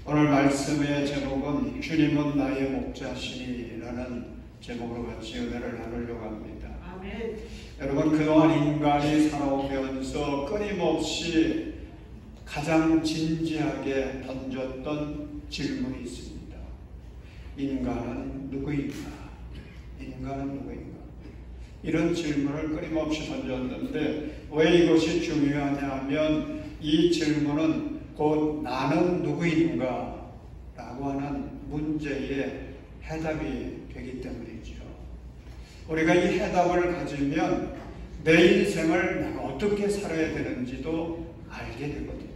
오늘 말씀의 제목은 주님은 나의 목자시니라는 제목으로 같이 은혜를 나누려고 합니다. 아멘. 여러분, 그동안 인간이 살아오면서 끊임없이 가장 진지하게 던졌던 질문이 있습니다. 인간은 누구인가? 인간은 누구인가? 이런 질문을 끊임없이 던졌는데 왜 이것이 중요하냐 하면 이 질문은 곧 나는 누구인가? 라고 하는 문제의 해답이 되기 때문이죠. 우리가 이 해답을 가지면 내 인생을 내가 어떻게 살아야 되는지도 알게 되거든요.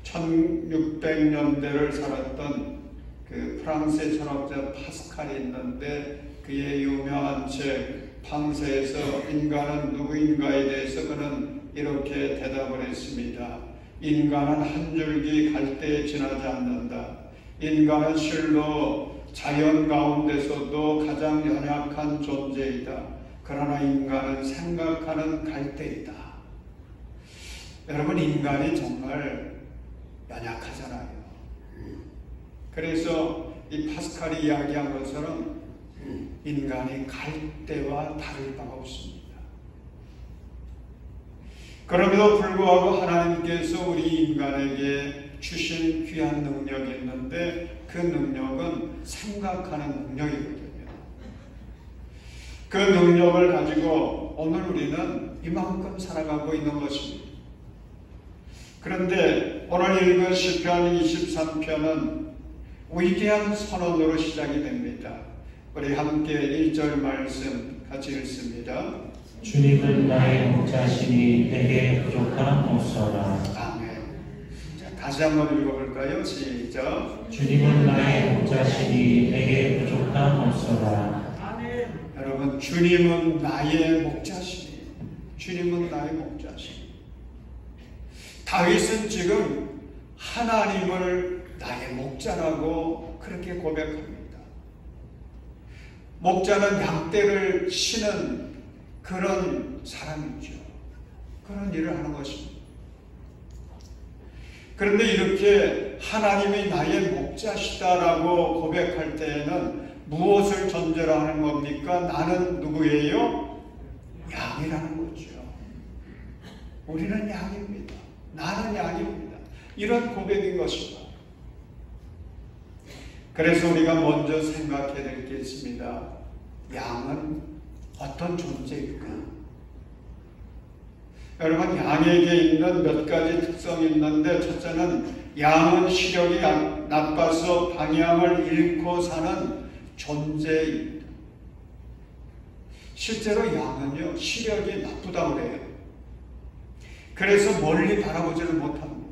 1600년대를 살았던 그 프랑스의 철학자 파스칼이 있는데 그의 유명한 책 판세에서 인간은 누구인가에 대해서 그는 이렇게 대답을 했습니다. 인간은 한 줄기 갈대에 지나지 않는다. 인간은 실로 자연 가운데서도 가장 연약한 존재이다. 그러나 인간은 생각하는 갈대이다. 여러분, 인간이 정말 연약하잖아요. 그래서 이 파스칼이 이야기한 것처럼 인간이 갈대와 다를 바가 없습니다. 그럼에도 불구하고 하나님께서 우리 인간에게 주신 귀한 능력이 있는데 그 능력은 생각하는 능력이거든요. 그 능력을 가지고 오늘 우리는 이만큼 살아가고 있는 것입니다. 그런데 오늘 읽은 시편 23편은 위대한 선언으로 시작이 됩니다. 우리 함께 1절 말씀 같이 읽습니다. 주님은 나의 목자시니 내게 부족함 없어라. 아멘. 자, 다시 한번 읽어볼까요? 시작. 주님은 나의 목자시니 내게 부족함 없어라. 아멘. 여러분, 주님은 나의 목자시니, 주님은 나의 목자시니. 다윗은 지금 하나님을 나의 목자라고 그렇게 고백합니다. 목자는 양떼를 치는 그런 사람이죠. 그런 일을 하는 것입니다. 그런데 이렇게 하나님이 나의 목자시다라고 고백할 때에는 무엇을 전제로 하는 겁니까? 나는 누구예요? 양이라는 거죠. 우리는 양입니다. 나는 양입니다. 이런 고백인 것입니다. 그래서 우리가 먼저 생각해야 될 게 있습니다. 양은 어떤 존재일까? 여러분, 양에게 있는 몇 가지 특성이 있는데 첫째는 양은 시력이 나빠서 방향을 잃고 사는 존재입니다. 실제로 양은요, 시력이 나쁘다고 그래요. 그래서 멀리 바라보지를 못합니다.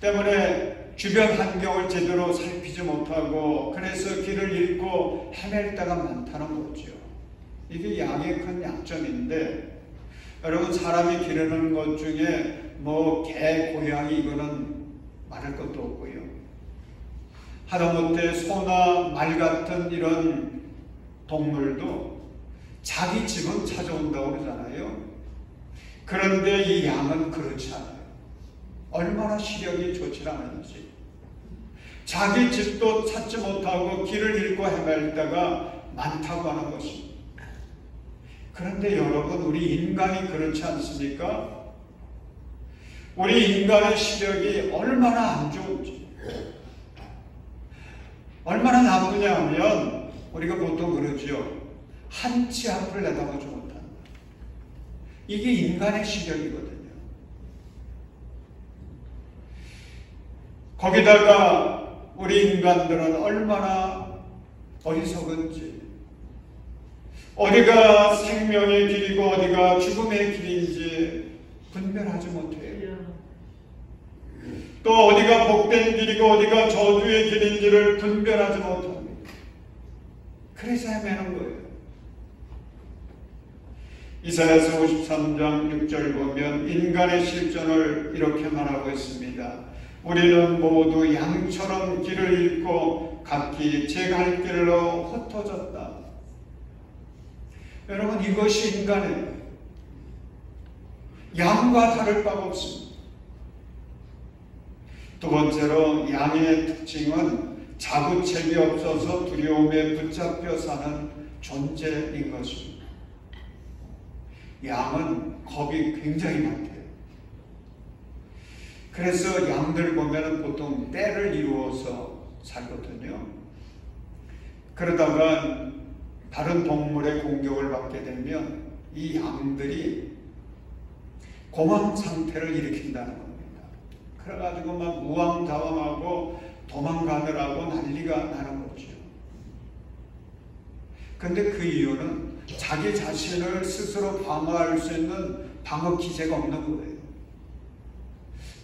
때문에 주변 환경을 제대로 살피지 못하고 그래서 길을 잃고 헤맬 때가 많다는 거죠. 이게 양의 큰 약점인데 여러분, 사람이 기르는 것 중에 뭐 개, 고양이 이거는 말할 것도 없고요. 하다못해 소나 말 같은 이런 동물도 자기 집은 찾아온다고 그러잖아요. 그런데 이 양은 그렇지 않아요. 얼마나 시력이 좋지 않은지 자기 집도 찾지 못하고 길을 잃고 헤맬 때가 많다고 하는 것입니다. 그런데 여러분, 우리 인간이 그렇지 않습니까? 우리 인간의 시력이 얼마나 안 좋은지, 얼마나 나쁘냐 하면 우리가 보통 그러죠. 한 치 앞을 내다보지 못한다. 이게 인간의 시력이거든요. 거기다가 우리 인간들은 얼마나 어리석은지, 어디가 생명의 길이고 어디가 죽음의 길인지 분별하지 못해요. 또 어디가 복된 길이고 어디가 저주의 길인지를 분별하지 못합니다. 그래서 헤매는 거예요. 이사야서 53장 6절 보면 인간의 실존을 이렇게 말하고 있습니다. 우리는 모두 양처럼 길을 잃고 각기 제 갈 길로 흩어졌다. 여러분, 이것이 인간이에요. 양과 다를 바가 없습니다. 두 번째로 양의 특징은 자구책이 없어서 두려움에 붙잡혀 사는 존재인 것입니다. 양은 겁이 굉장히 많대요. 그래서 양들 보면 보통 떼를 이루어서 살거든요. 그러다가 다른 동물의 공격을 받게 되면 이 양들이 공황 상태를 일으킨다는 겁니다. 그래가지고 막 우왕좌왕하고 도망가느라고 난리가 나는 거죠. 근데 그 이유는 자기 자신을 스스로 방어할 수 있는 방어 기제가 없는 거예요.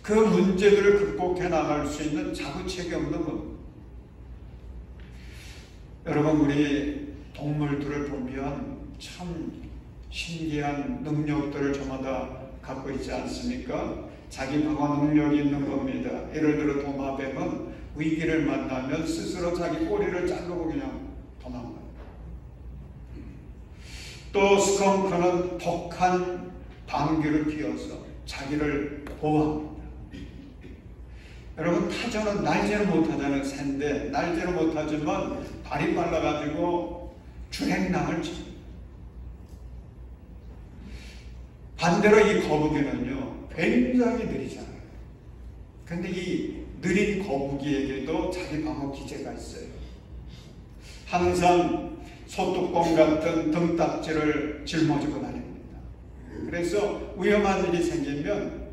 그 문제들을 극복해 나갈 수 있는 자구책이 없는 겁니다. 여러분, 우리 동물들을 보면 참 신기한 능력들을 저마다 갖고 있지 않습니까? 자기 방어 능력이 있는 겁니다. 예를 들어 도마뱀은 위기를 만나면 스스로 자기 꼬리를 자르고 그냥 도망가요. 또 스컹크는 독한 방귀를 뀌어서 자기를 보호합니다. 여러분, 타조는 날지는 못하잖아요. 새인데 날지는 못하지만 발이 빨라가지고 주행랑을 칩니다. 반대로 이 거북이는요 굉장히 느리잖아요. 근데 이 느린 거북이에게도 자기 방어 기제가 있어요. 항상 소뚜껑 같은 등딱지를 짊어지고 다닙니다. 그래서 위험한 일이 생기면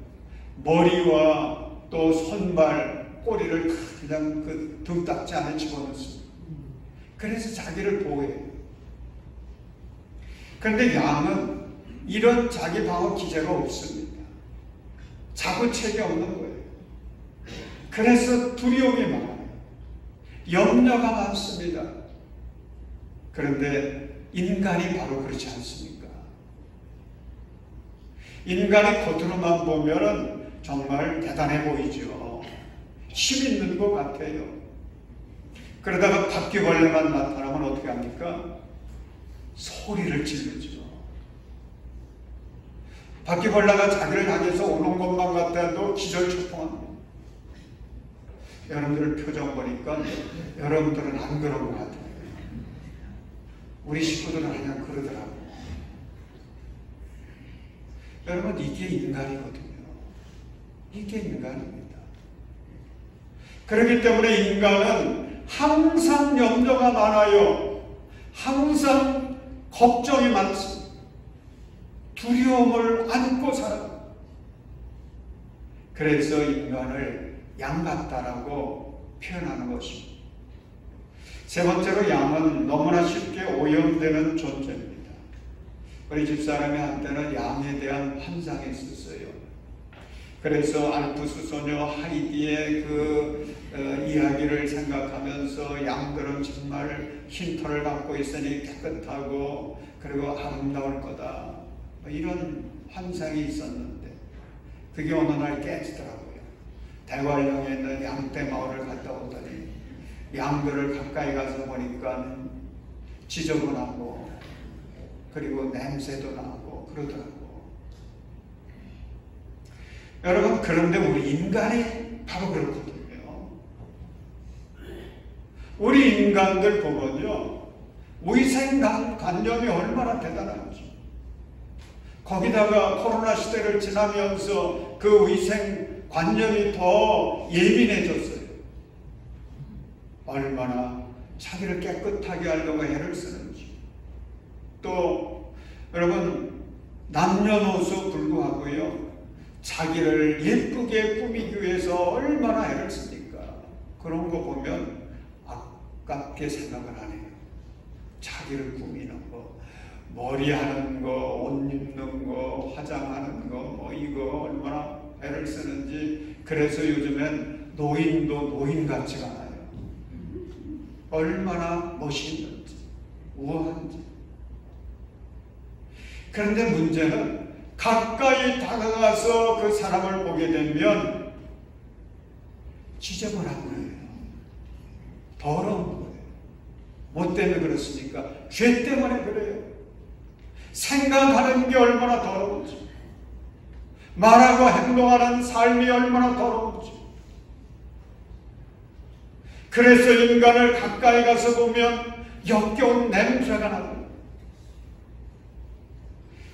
머리와 또 손발, 꼬리를 그냥 그 등딱지 안에 집어넣습니다. 그래서 자기를 보호해요. 그런데 양은 이런 자기 방어 기제가 없습니다. 자구책이 없는 거예요. 그래서 두려움이 많아요. 염려가 많습니다. 그런데 인간이 바로 그렇지 않습니까? 인간이 겉으로만 보면은 정말 대단해 보이죠. 힘 있는 것 같아요. 그러다가 바퀴벌레만 나타나면 어떻게 합니까? 소리를 지르죠. 바퀴벌레가 자기를 향해서 오는 것만 같아도 기절초풍합니다. 여러분들 표정 보니까 여러분들은 안 그런 것 같아요. 우리 식구들은 그냥 그러더라고요. 여러분, 이게 인간이거든요. 이게 인간입니다. 그렇기 때문에 인간은 항상 염려가 많아요. 항상 걱정이 많습니다. 두려움을 안고 살아요. 그래서 인간을 양 같다라고 표현하는 것입니다. 세 번째로 양은 너무나 쉽게 오염되는 존재입니다. 우리 집사람이 한때는 양에 대한 환상이 있었어요. 그래서 알프스 소녀 하이디의 그 이야기를 생각하면서 양들은 정말 흰 털을 갖고 있으니 깨끗하고 그리고 아름다울 거다, 이런 환상이 있었는데 그게 어느 날 깨지더라고요. 대관령에 있는 양떼 마을을 갔다 오더니 양들을 가까이 가서 보니까 지저분하고 그리고 냄새도 나고 그러더라고. 여러분, 그런데 우리 인간이 바로 그렇거든요. 우리 인간들 보면요, 위생관념이 얼마나 대단한지. 거기다가 코로나 시대를 지나면서 그 위생관념이 더 예민해졌어요. 얼마나 자기를 깨끗하게 하려고 애를 쓰는지. 또 여러분, 남녀노소 불구하고요, 자기를 예쁘게 꾸미기 위해서 얼마나 애를 씁니까? 그런 거 보면 아깝게 생각을 안 해요. 자기를 꾸미는 거, 머리 하는 거, 옷 입는 거, 화장하는 거, 뭐 이거 얼마나 애를 쓰는지. 그래서 요즘엔 노인도 노인 같지가 않아요. 얼마나 멋있는지, 우아한지. 그런데 문제는 가까이 다가가서 그 사람을 보게 되면 지저분한 거예요. 더러운 거예요. 뭐 때문에 그렇습니까? 죄 때문에 그래요. 생각하는 게 얼마나 더러운지, 말하고 행동하는 삶이 얼마나 더러운지. 그래서 인간을 가까이 가서 보면 역겨운 냄새가 나고,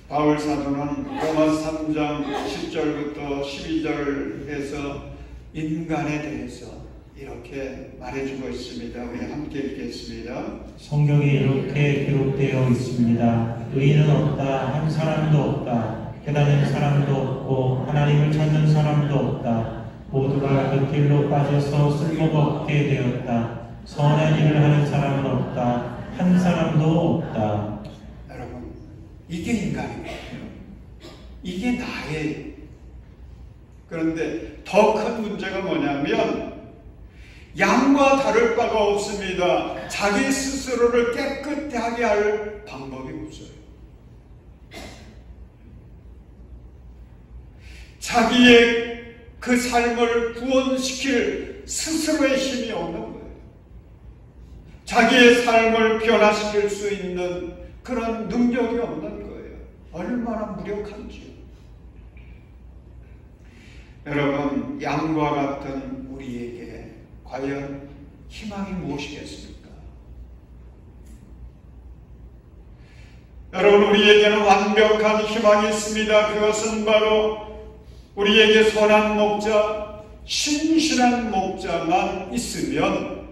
바울 사도는 로마서 3장 10절부터 12절에서 인간에 대해서 이렇게 말해주고 있습니다. 우리 함께 읽겠습니다. 성경에 이렇게 기록되어 있습니다. 의인은 없다, 한 사람도 없다. 깨닫는 사람도 없고 하나님을 찾는 사람도 없다. 모두가 그 길로 빠져서 쓸모가 없게 되었다. 선한 일을 하는 사람은 없다. 한 사람도 없다. 여러분, 이게 인간이에요. 이게 나예요. 그런데 더 큰 문제가 뭐냐면 양과 다를 바가 없습니다. 자기 스스로를 깨끗하게 할 방법이 없어요. 자기의 그 삶을 구원시킬 스스로의 힘이 없는 거예요. 자기의 삶을 변화시킬 수 있는 그런 능력이 없는 거예요. 얼마나 무력한지요. 여러분, 양과 같은 우리에게 과연 희망이 무엇이겠습니까? 여러분, 우리에게는 완벽한 희망이 있습니다. 그것은 바로 우리에게 선한 목자, 신실한 목자만 있으면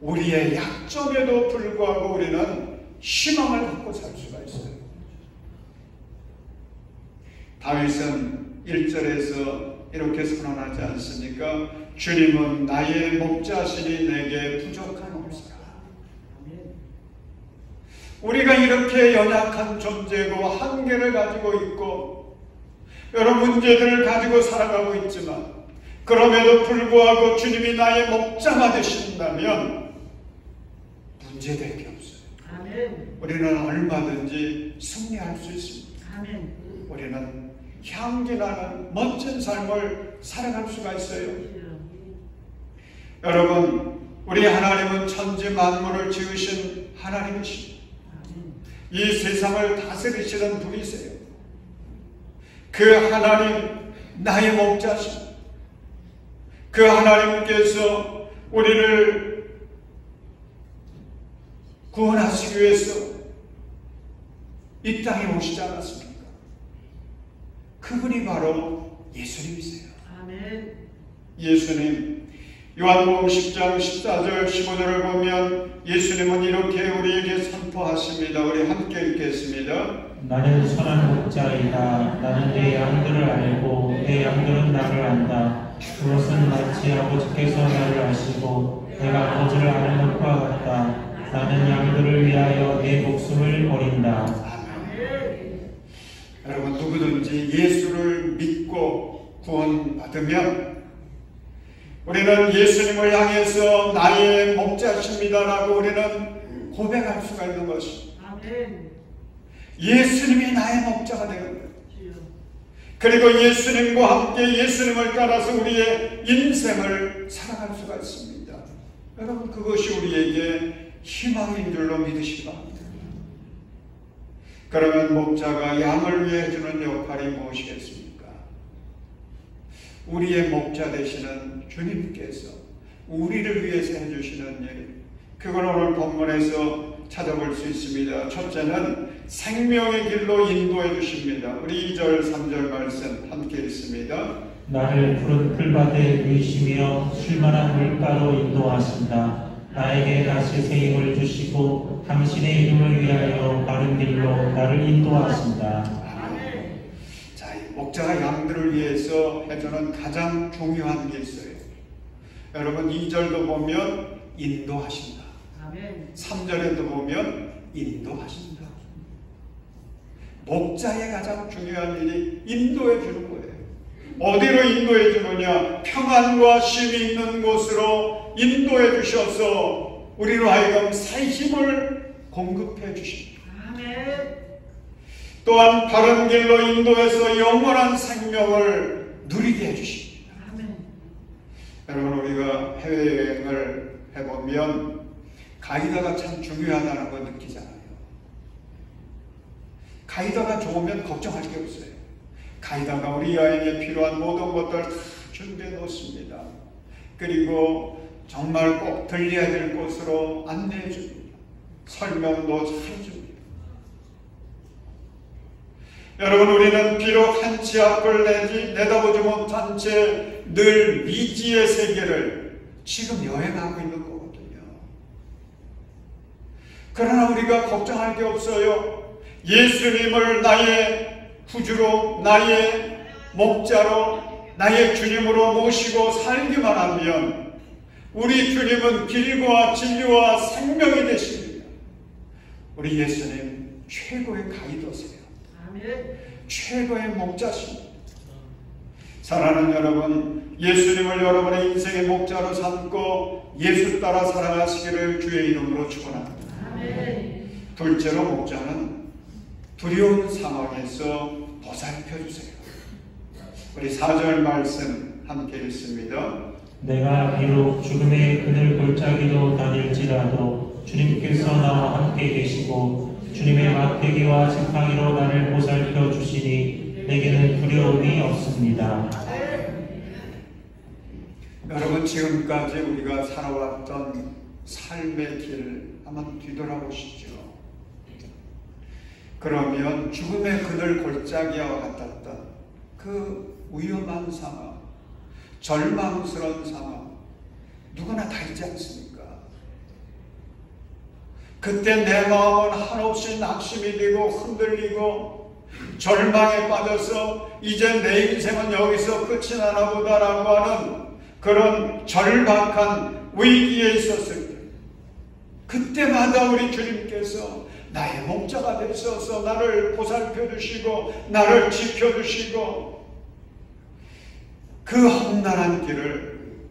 우리의 약점에도 불구하고 우리는 희망을 갖고 살 수가 있어요. 다윗은 1절에서 이렇게 선언하지 않습니까? 주님은 나의 목자시니 내게 부족한 없으라. 우리가 이렇게 연약한 존재고 한계를 가지고 있고 여러 문제들을 가지고 살아가고 있지만 그럼에도 불구하고 주님이 나의 목자가 되신다면 문제될 게 없어요. 아멘. 우리는 얼마든지 승리할 수 있습니다. 아멘. 우리는 향기나는 멋진 삶을 살아갈 수가 있어요. 여러분, 우리 하나님은 천지 만물을 지으신 하나님이십니다. 이 세상을 다스리시는 분이세요. 그 하나님, 나의 목자십니다. 그 하나님께서 우리를 구원하시기 위해서 이 땅에 오시지 않았습니까? 그분이 바로 예수님이세요. 아멘. 예수님, 요한복음 10장 14절 15절을 보면 예수님은 이렇게 우리에게 선포하십니다. 우리 함께 읽겠습니다. 나는 선한 목자이다. 나는 내 양들을 알고 내 양들은 나를 안다. 그것은 마치 아버지께서 나를 아시고 내가 아버지를 아는 것과 같다. 나는 양들을 위하여 내 목숨을 버린다. 여러분, 누구든지 예수를 믿고 구원받으면 우리는 예수님을 향해서 나의 목자십니다라고 우리는 고백할 수가 있는 것입니다. 아멘. 예수님이 나의 목자가 되는 거예요. 그리고 예수님과 함께 예수님을 따라서 우리의 인생을 살아갈 수가 있습니다. 여러분, 그것이 우리에게 희망인 줄로 믿으시기 바랍니다. 그러면 목자가 양을 위해 해주는 역할이 무엇이겠습니까? 우리의 목자 되시는 주님께서 우리를 위해서 해주시는 일, 그걸 오늘 본문에서 찾아볼 수 있습니다. 첫째는 생명의 길로 인도해 주십니다. 우리 2절 3절 말씀 함께 읽습니다. 나를 푸른 풀밭에 누이시며 쉴만한 물가로 인도하신다. 나에게 다시 새 힘을 주시고 당신의 이름을 위하여 바른 길로 나를 인도하신다. 자, 이 목자가 양들을 위해서 해주는 가장 중요한 게 있어요. 여러분, 2절도 보면 인도하신다. 아멘. 3절에도 보면 인도하신다. 목자의 가장 중요한 일이 인도해 주는 거예요. 어디로 인도해 주느냐? 평안과 쉼이 있는 곳으로 인도해 주셔서 우리로 하여금 새 힘을 공급해 주십니다. 아멘. 또한 바른 길로 인도해서 영원한 생명을 누리게 해주십니다. 아멘. 여러분, 우리가 해외여행을 해보면 가이드가 참 중요하다는 걸 느끼잖아요. 가이드가 좋으면 걱정할 게 없어요. 가이드가 우리 여행에 필요한 모든 것들을 다 준비해 놓습니다. 그리고 정말 꼭 들려야 될 곳으로 안내해 줍니다. 설명도 잘 해줍니다. 여러분, 우리는 비록 한 치 앞을 내다보지 못한 채 늘 미지의 세계를 지금 여행하고 있는 거거든요. 그러나 우리가 걱정할 게 없어요. 예수님을 나의 구주로, 나의 목자로, 나의 주님으로 모시고 살기만 하면 우리 주님은 길과 진리와 생명이 되십니다. 우리 예수님 최고의 가이드세요. 아멘. 최고의 목자십니다. 사랑하는 여러분, 예수님을 여러분의 인생의 목자로 삼고 예수 따라 살아가시기를 주의 이름으로 축원합니다. 아멘. 둘째로, 목자는 두려운 상황에서 보살펴 주세요. 우리 4절 말씀 함께 읽습니다. 내가 비록 죽음의 그늘 골짜기로 다닐지라도 주님께서 나와 함께 계시고 주님의 막대기와 지팡이로 나를 보살펴 주시니 내게는 두려움이 없습니다. 여러분, 지금까지 우리가 살아왔던 삶의 길 한번 뒤돌아보시죠. 그러면 죽음의 그늘 골짜기와 같았던 그 위험한 상황, 절망스러운 상황, 누구나 다 있지 않습니까? 그때 내 마음은 한없이 낙심이 되고 흔들리고 절망에 빠져서 이제 내 인생은 여기서 끝이 나나 보다라고 하는 그런 절박한 위기에 있었을 때, 그때마다 우리 주님께서 나의 목자가 되셔서 나를 보살펴 주시고 나를 지켜 주시고 그 험난한 길을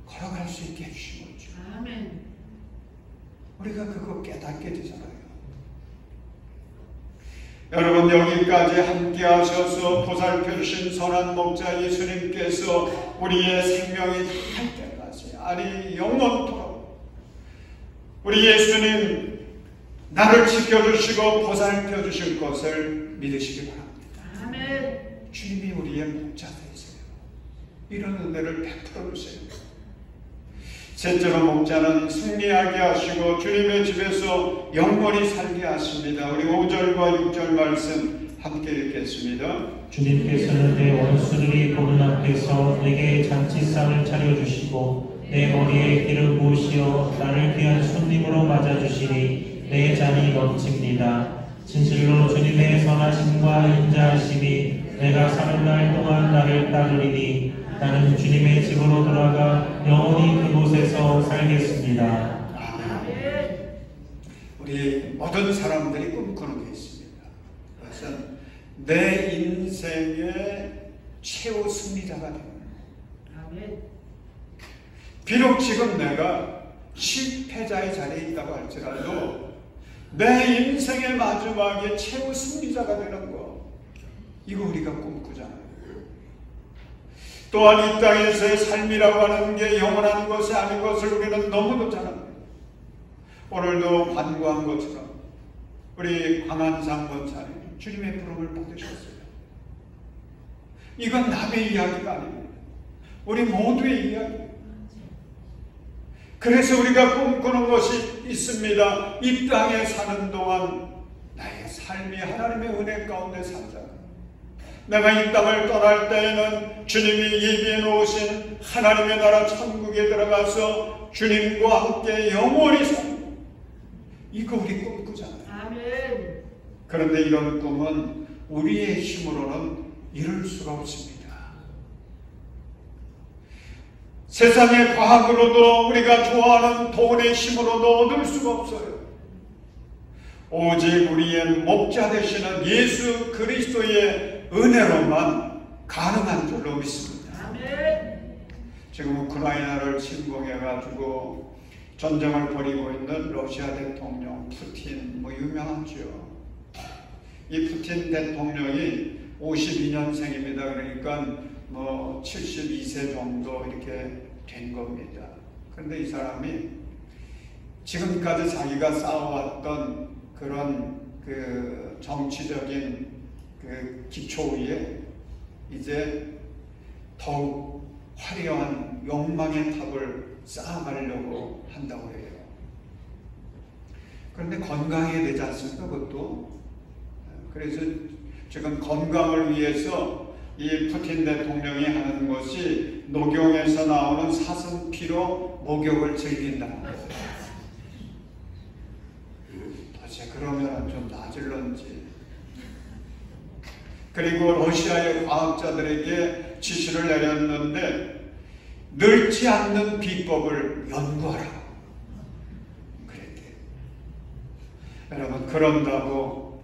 걸어갈 수 있게 해주신 거죠. 아멘. 우리가 그거 깨닫게 되잖아요. 여러분, 여기까지 함께 하셔서 보살펴 주신 선한 목자 예수님께서 우리의 생명이 닿을 때까지, 아니 영원토록 우리 예수님 나를 지켜주시고 보살펴 주실 것을 믿으시기 바랍니다. 아멘. 주님이 우리의 목자 되세요. 이런 은혜를 베풀어 주세요. 셋째로, 목자는 승리하게 하시고 주님의 집에서 영원히 살게 하십니다. 우리 5절과 6절 말씀 함께 읽겠습니다. 주님께서는 내 원수들이 보는 앞에서 내게 잔치상을 차려주시고 내 머리에 기름 부으시어 나를 귀한 손님으로 맞아주시니 내 잔이 넘칩니다. 진실로 주님의 선하심과 인자하심이 내가 사는 날 동안 나를 따르리니 나는 주님의 집으로 돌아가 영원히 그곳에서 살겠습니다. 아멘. 우리 모든 사람들이 꿈꾸는 게 있습니다. 그것은 내 인생의 최후 승리자가 되는 거예요. 아멘. 비록 지금 내가 실패자의 자리에 있다고 할지라도 내 인생의 마지막에 최후 승리자가 되는 거, 이거 우리가 꿈꾸잖아요. 또한 이 땅에서의 삶이라고 하는 게 영원한 것이 아닌 것을 우리는 너무도 잘 압니다. 오늘도 관고한 것처럼 우리 광안상 권사님 주님의 부름을 받으셨어요. 이건 남의 이야기가 아닙니다. 우리 모두의 이야기입니다. 그래서 우리가 꿈꾸는 것이 있습니다. 이 땅에 사는 동안 나의 삶이 하나님의 은혜 가운데 살자. 내가 이 땅을 떠날 때에는 주님이 예비해 놓으신 하나님의 나라 천국에 들어가서 주님과 함께 영원히 살고, 이거 우리 꿈꾸잖아요. 아멘. 그런데 이런 꿈은 우리의 힘으로는 이룰 수가 없습니다. 세상의 과학으로도 우리가 좋아하는 돈의 힘으로도 얻을 수가 없어요. 오직 우리의 목자 되시는 예수 그리스도의 은혜로만 가능한 줄로 믿습니다. 아멘. 지금 우크라이나를 침공해가지고 전쟁을 벌이고 있는 러시아 대통령 푸틴 유명하죠. 이 푸틴 대통령이 52년생입니다. 그러니까 72세 정도 이렇게 된 겁니다. 그런데 이 사람이 지금까지 자기가 쌓아왔던 그런 그 정치적인 그 기초 위에 이제 더욱 화려한 욕망의 탑을 쌓아가려고 한다고 해요. 그런데 건강해야 되지 않습니까? 그것도. 그래서 지금 건강을 위해서 이 푸틴 대통령이 하는 것이 녹용에서 나오는 사슴피로 목욕을 즐긴다는 거예요. 도대체 그러면 좀 나아질런지. 그리고 러시아의 과학자들에게 지시를 내렸는데 늙지 않는 비법을 연구하라고 그랬대요. 여러분, 그런다고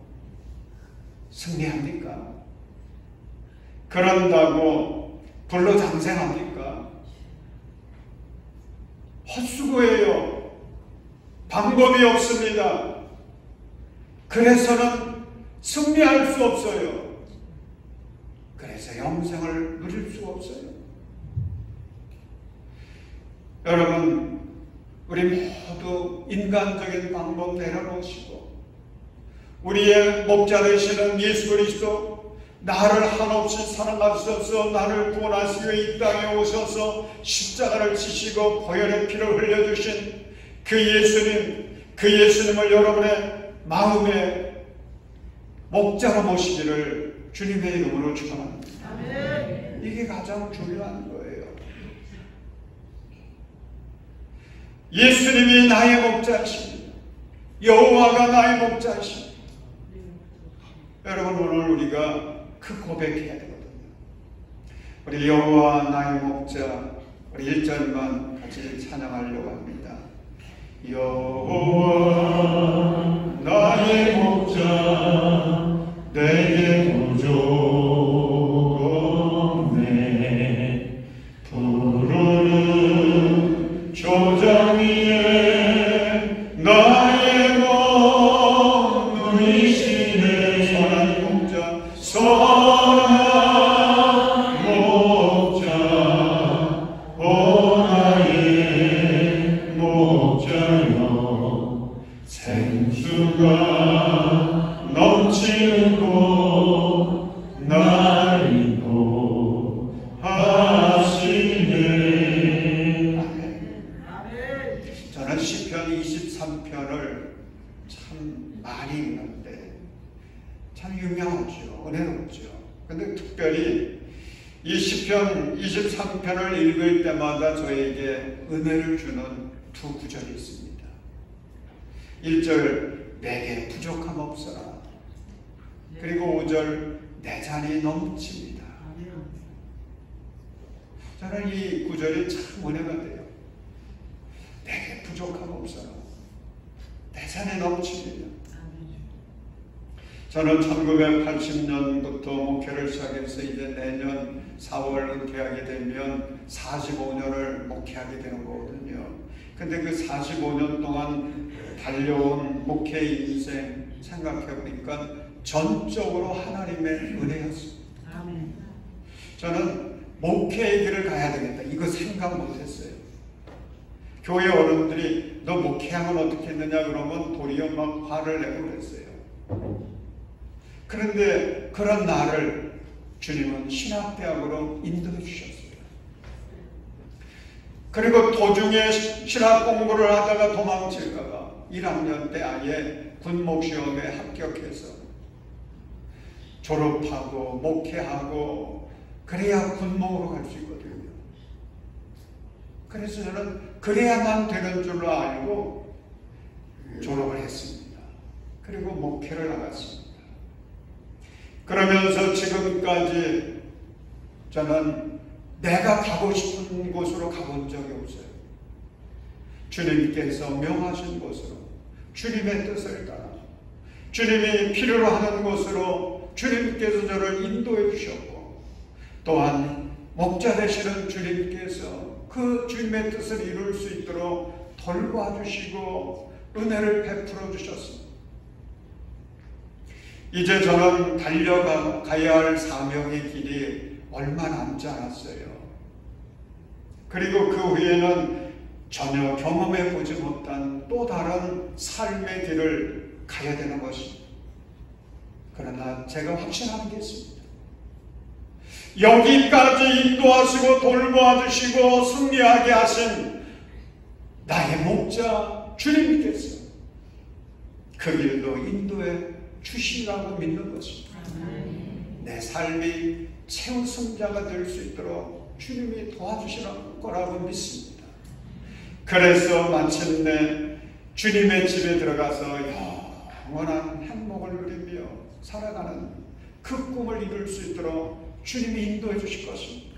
승리합니까? 그런다고 불로장생합니까? 헛수고예요. 방법이 없습니다. 그래서는 승리할 수 없어요. 그래서 영생을 누릴 수가 없어요. 여러분, 우리 모두 인간적인 방법 내려놓으시고 우리의 목자 되시는 예수 그리스도, 나를 한없이 사랑하셔서 나를 구원하시기 위해 이 땅에 오셔서 십자가를 지시고 보혈의 피를 흘려주신 그 예수님, 그 예수님을 여러분의 마음에 목자로 모시기를 주님의 이름으로 축원합니다. 이게 가장 중요한 거예요. 예수님이 나의 목자이십니다. 여호와가 나의 목자이십니다. 여러분, 오늘 우리가 그 고백해야 되거든요. 우리 여호와 나의 목자, 우리 1절만 같이 찬양하려고 합니다. 여호와 나의 목자, 내게 부족 없네. 푸르른 조장 위에 나의 몸 누이시네. 선한 목자, 선한 목자, 오 나의 목자여, 생수가 넘치는 곳 날 인도하시네. 아멘. 저는 시편 23편을 참 많이 읽는데 참 유명하죠. 은혜롭죠. 근데 특별히 이 시편 23편을 읽을 때마다 저에게 은혜를 주는 두 구절이 있습니다. 1절, 내게 부족함 없어라. 그리고 5절, 내 잔이 넘칩니다. 저는 이 구절이 참 은혜가 돼요. 내게 부족함 없어라. 내 잔이 넘칩니다. 저는 1980년부터 목회를 시작해서 이제 내년 4월 은퇴하게 되면 45년을 목회하게 되는 거거든요. 근데 그 45년 동안 달려온 목회 인생 생각해 보니까 전적으로 하나님의 은혜였습니다. 아멘. 저는 목회의 길을 가야 되겠다, 이거 생각 못했어요. 교회 어른들이 너 목회하면 어떻게 했느냐 그러면 도리어 막 화를 내고 그랬어요. 그런데 그런 나를 주님은 신학대학으로 인도해 주셨어요. 그리고 도중에 신학 공부를 하다가 도망칠까봐 1학년 때 아예 군목시험에 합격해서 졸업하고 목회하고 그래야 군목으로 갈 수 있거든요. 그래서 저는 그래야만 되는 줄로 알고 졸업을 했습니다. 그리고 목회를 나갔습니다. 그러면서 지금까지 저는 내가 가고 싶은 곳으로 가본 적이 없어요. 주님께서 명하신 곳으로, 주님의 뜻을 따라, 주님이 필요로 하는 곳으로 주님께서 저를 인도해 주셨고, 또한 목자 되시는 주님께서 그 주님의 뜻을 이룰 수 있도록 돌봐주시고 은혜를 베풀어 주셨습니다. 이제 저는 달려가야 할 사명의 길이 얼마 남지 않았어요. 그리고 그 후에는 전혀 경험해 보지 못한 또 다른 삶의 길을 가야 되는 것입니다. 그러나 제가 확신하는 게 있습니다. 여기까지 인도하시고 돌보아주시고 승리하게 하신 나의 목자 주님께서 그 길도 인도해 주시라고 믿는 것입니다. 내 삶이 최우승자가 될 수 있도록 주님이 도와주시는 거라고 믿습니다. 그래서 마침내 주님의 집에 들어가서 영원한 행복을 누리며 살아가는 그 꿈을 이룰 수 있도록 주님이 인도해 주실 것입니다.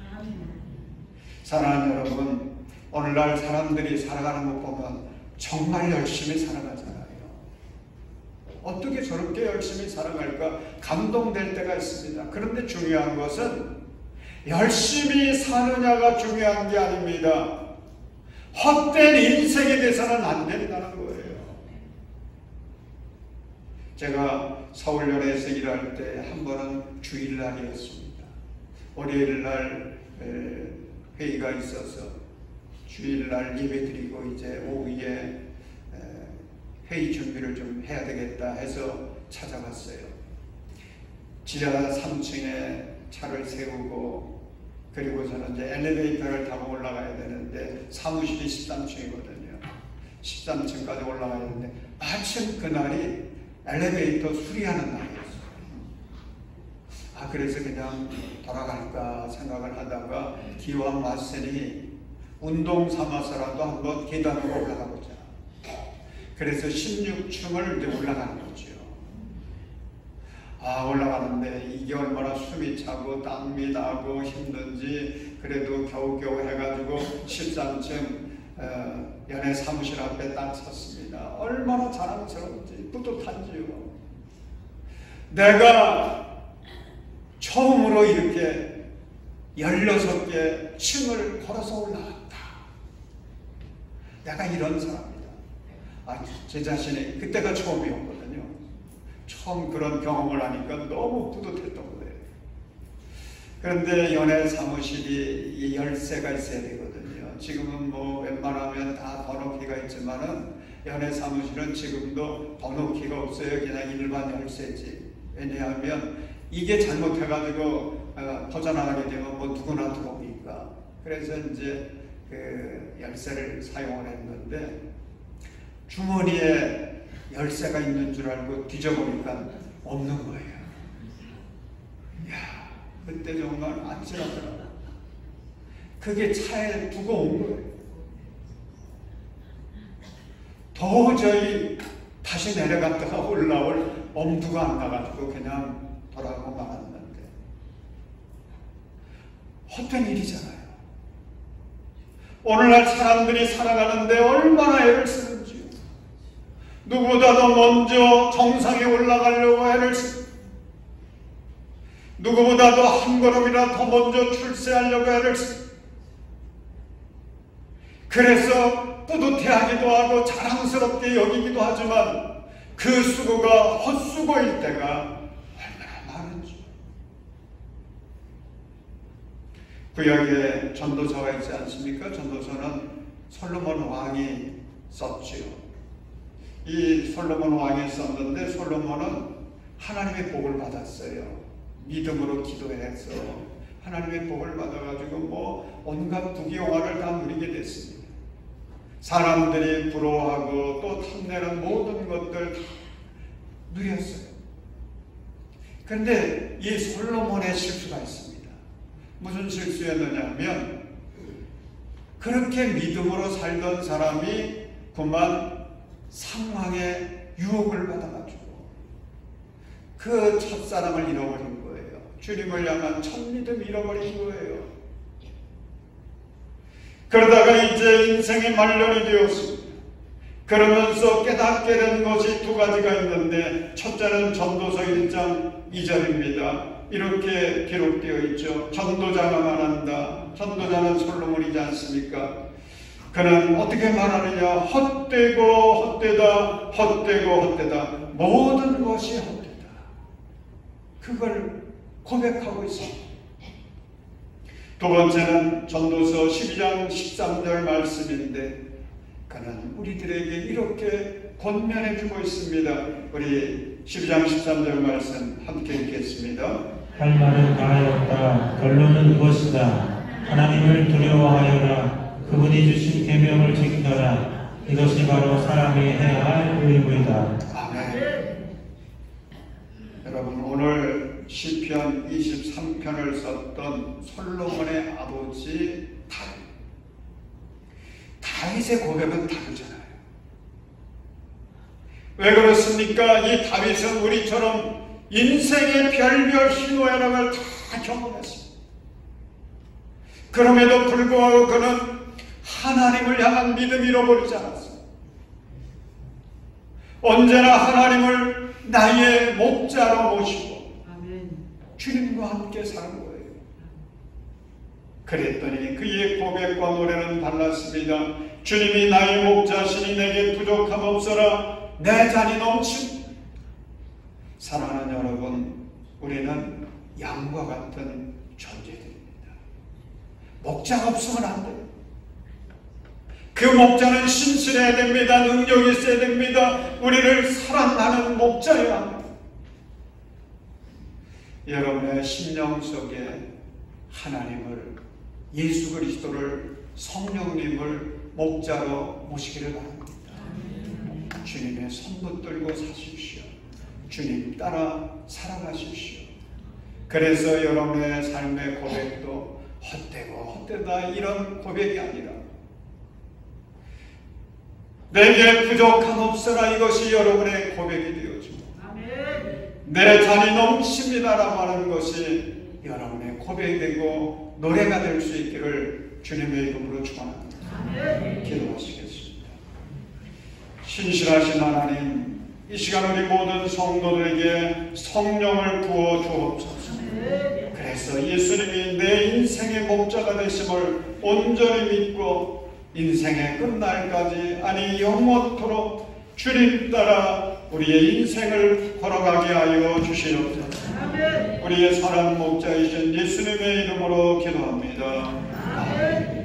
사랑하는 여러분, 오늘날 사람들이 살아가는 것 보면 정말 열심히 살아가잖아요. 어떻게 저렇게 열심히 살아갈까 감동될 때가 있습니다. 그런데 중요한 것은 열심히 사느냐가 중요한 게 아닙니다. 헛된 인생이 돼서는 안 된다는 거예요. 제가 서울연회에서 일할 때 한 번은 주일날이었습니다. 월요일날 회의가 있어서 주일날 예배드리고 이제 오후에 회의 준비를 좀 해야 되겠다 해서 찾아갔어요. 지하 3층에 차를 세우고 그리고 저는 이제 엘리베이터를 타고 올라가야 되는데 사무실이 13층이거든요. 13층까지 올라가야 되는데 마침 그날이 엘리베이터 수리하는 날이었어요. 그래서 그냥 돌아갈까 생각을 하다가 기왕 왔으니 운동 삼아서라도 한번 계단으로 올라가보자. 그래서 16층을 이제 올라가는 거죠. 올라가는데 이게 얼마나 숨이 차고 땀이 나고 힘든지 그래도 겨우겨우 해가지고 13층 연애 사무실 앞에 딱 섰습니다. 얼마나 자랑스러운지 뿌듯한지요. 내가 처음으로 이렇게 16개 층을 걸어서 올라갔다. 내가 이런 사람이다. 제 자신이 그때가 처음이었거든요. 처음 그런 경험을 하니까 너무 뿌듯했던 거예요. 그런데 연애 사무실이 열쇠가 있어야 되거든요. 지금은 뭐 웬만하면 다 번호키가 있지만은 연애 사무실은 지금도 번호키가 없어요. 그냥 일반 열쇠지. 왜냐하면 이게 잘못해가지고 퍼져나가게 되면 뭐 누구나 들어오니까. 그래서 이제 그 열쇠를 사용을 했는데 주머니에 열쇠가 있는 줄 알고 뒤져보니까 없는 거예요. 이야, 그때 정말 아찔하더라고요. 그게 차에 두고 온 거예요. 도저히 다시 내려갔다가 올라올 엄두가 안 나가지고 그냥 돌아가고 말았는데 헛된 일이잖아요. 오늘날 사람들이 살아가는데 얼마나 애를 쓰는지요. 누구보다도 먼저 정상에 올라가려고 애를 쓰고 누구보다도 한 걸음이나 더 먼저 출세하려고 애를 쓰고 그래서 뿌듯해하기도 하고 자랑스럽게 여기기도 하지만 그 수고가 헛수고일 때가 얼마나 많은지. 구약에 전도서가 있지 않습니까? 전도서는 솔로몬 왕이 썼지요. 이 솔로몬 왕이 썼는데 솔로몬은 하나님의 복을 받았어요. 믿음으로 기도해서 하나님의 복을 받아가지고 뭐 온갖 부귀영화를 다 누리게 됐습니다. 사람들이 부러워하고 또 탐내는 모든 것들 다 누렸어요. 그런데 이 솔로몬의 실수가 있습니다. 무슨 실수였느냐면 그렇게 믿음으로 살던 사람이 그만 상황의 유혹을 받아가지고 그 첫사랑을 잃어버린 거예요. 주님을 향한 첫 믿음 잃어버린 거예요. 그러다가 이제 인생의 말년이 되었습니다. 그러면서 깨닫게 된 것이 두 가지가 있는데 첫째는 전도서 1장 2절입니다. 이렇게 기록되어 있죠. 전도자가 말한다. 전도자는 솔로몬이지 않습니까? 그는 어떻게 말하느냐? 헛되고 헛되다, 헛되고 헛되다, 모든 것이 헛되다. 그걸 고백하고 있습니다. 두 번째는 전도서 12장 13절 말씀인데 그는 우리들에게 이렇게 권면해주고 있습니다. 우리 12장 13절 말씀 함께 읽겠습니다. 할 말은 다 하였다. 결론은 이것이다. 하나님을 두려워하여라. 그분이 주신 계명을 지키라. 이것이 바로 사람이 해야 할 의무이다. 아멘. 여러분, 오늘 시편 23편을 썼던 솔로몬의 아버지 다윗의 고백은 다르잖아요. 왜 그렇습니까? 이 다윗은 우리처럼 인생의 별별 희노애락을 다 경험했습니다. 그럼에도 불구하고 그는 하나님을 향한 믿음 잃어버리지 않았어요. 언제나 하나님을 나의 목자로 모시고 주님과 함께 사는 거예요. 그랬더니 그의 고백과 노래는 달랐습니다. 주님이 나의 목자시니 내게 부족함 없어라. 내 잔이 넘칩니다. 사랑하는 여러분, 우리는 양과 같은 존재들입니다. 목자가 없으면 안 돼요. 그 목자는 신실해야 됩니다. 능력이 있어야 됩니다. 우리를 사랑하는 목자여야 합니다. 여러분의 심령 속에 하나님을, 예수 그리스도를, 성령님을 목자로 모시기를 바랍니다. 주님의 손 붙들고 사십시오. 주님 따라 살아가십시오. 그래서 여러분의 삶의 고백도 헛되고 헛되다 이런 고백이 아니라 내게 부족함 없어라, 이것이 여러분의 고백이 되어지고 내 잔이 넘칩니다라고 하는 것이 여러분의 고백이 되고 노래가 될 수 있기를 주님의 이름으로 축원합니다. 기도하시겠습니다. 신실하신 하나님, 이 시간 우리 모든 성도들에게 성령을 부어 주옵소서. 그래서 예수님이 내 인생의 목자가 되심을 온전히 믿고 인생의 끝날까지, 아니 영원토록 주님 따라 우리의 인생을 걸어가게 하여 주시옵소서. 우리의 사랑 목자이신 예수님의 이름으로 기도합니다. 아멘.